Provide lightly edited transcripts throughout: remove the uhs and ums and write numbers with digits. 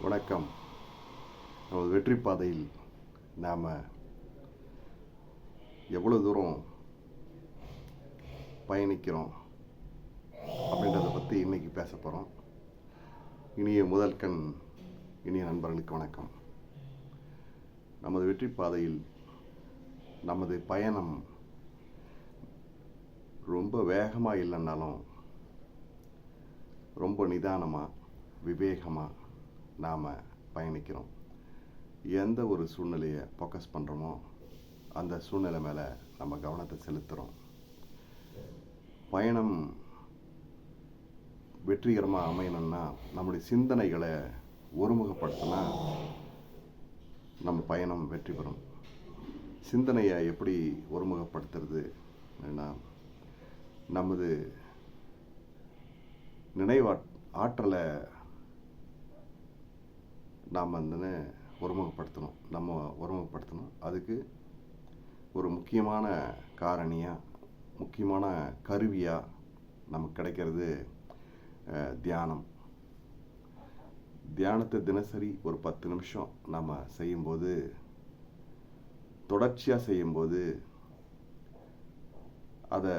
வணக்கம். நமது வெற்றி பாதையில் நாம் எவ்வளோ தூரம் பயணிக்கிறோம் அப்படின்றத பற்றி இன்றைக்கி பேச போகிறோம். இனிய முதல் கண் இனிய நண்பர்களுக்கு வணக்கம். நமது வெற்றி பாதையில் நமது பயணம் ரொம்ப வேகமாக இல்லைன்னாலும் ரொம்ப நிதானமாக விவேகமாக நாம் பயணிக்கிறோம். எந்த ஒரு சூழ்நிலையை ஃபோக்கஸ் பண்ணுறோமோ அந்த சூழ்நிலை மேலே நம்ம கவனத்தை செலுத்துகிறோம். பயணம் வெற்றிகரமாக அமையணும்னா நம்முடைய சிந்தனைகளை ஒருமுகப்படுத்தினா நம்ம பயணம் வெற்றி பெறும். சிந்தனையை எப்படி ஒருமுகப்படுத்துறது அப்படின்னா, நமது ஆற்றலை நாம் ஒருமுகப்படுத்தணும். அதுக்கு ஒரு முக்கியமான முக்கியமான கருவியாக நமக்கு கிடைக்கிறது தியானம். தியானத்தை தினசரி ஒரு 10 நிமிஷம் நாம் செய்யும்போது, தொடர்ச்சியாக செய்யும்போது, அதை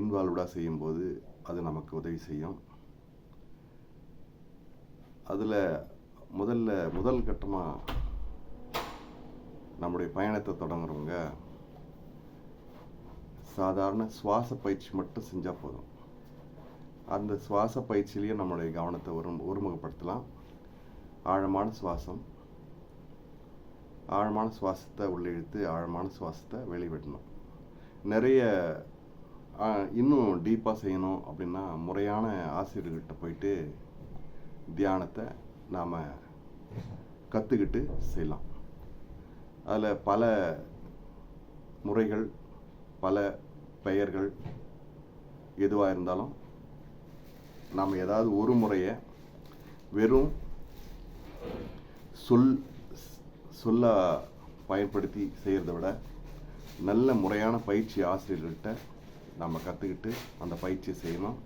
இன்வால்வ்டாக செய்யும்போது அது நமக்கு உதவி செய்யும். அதில் முதல் கட்டமாக நம்முடைய பயணத்தை தொடங்குறவங்க சாதாரண சுவாச பயிற்சி மட்டும் செஞ்சால் போதும். அந்த சுவாச பயிற்சியிலேயே நம்மளுடைய கவனத்தை ஒருமுகப்படுத்தலாம். ஆழமான சுவாசத்தை உள்ளே இழுத்து ஆழமான சுவாசத்தை வெளிவிடணும். நிறைய இன்னும் டீப்பாக செய்யணும் அப்படின்னா முறையான ஆசிரியர்கிட்ட போயிட்டு தியானத்தை நாம் கற்றுக்கிட்டு செய்யலாம். அதில் பல முறைகள், பல பெயர்கள் எதுவாக இருந்தாலும் நாம் ஏதாவது ஒரு முறையை வெறும் சொல்ல பயன்படுத்தி செய்கிறத விட நல்ல முறையான பயிற்சி ஆசிரியர்கிட்ட நம்ம கற்றுக்கிட்டு அந்த பயிற்சியை செய்யணும்.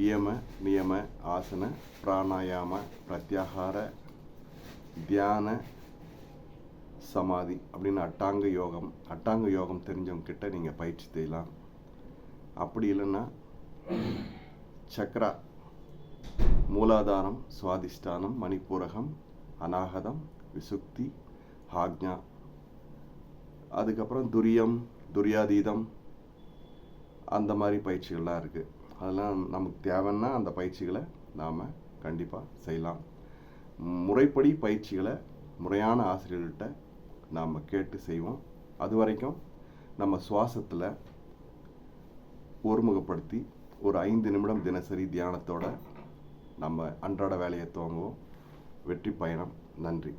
இயம நியம ஆசன பிராணாயாம பிரத்யாகார தியான சமாதி அப்படின்னு அட்டாங்க யோகம் தெரிஞ்சவங்க கிட்ட நீங்கள் பயிற்சி செய்யலாம். அப்படி இல்லைன்னா சக்ரா, மூலாதாரம், சுவாதிஷ்டானம், மணிப்பூரகம், அநாகதம், விசுக்தி, ஆக்ஞா, அதுக்கப்புறம் துரியம், துரியாதீதம், அந்த மாதிரி பயிற்சிகள்லாம் இருக்குது. அதெல்லாம் நமக்கு தேவைன்னா அந்த பயிற்சிகளை நாம் கண்டிப்பாக செய்யலாம். முறைப்படி பயிற்சிகளை முறையான ஆசிரியர்கள்ட்ட நாம் கேட்டு செய்வோம். அது வரைக்கும் நம்ம சுவாசத்தில் ஒருமுகப்படுத்தி ஒரு 5 நிமிடம் தினசரி தியானத்தோடு நம்ம அன்றாட வேலையை துவங்குவோம். வெற்றி பயணம். நன்றி.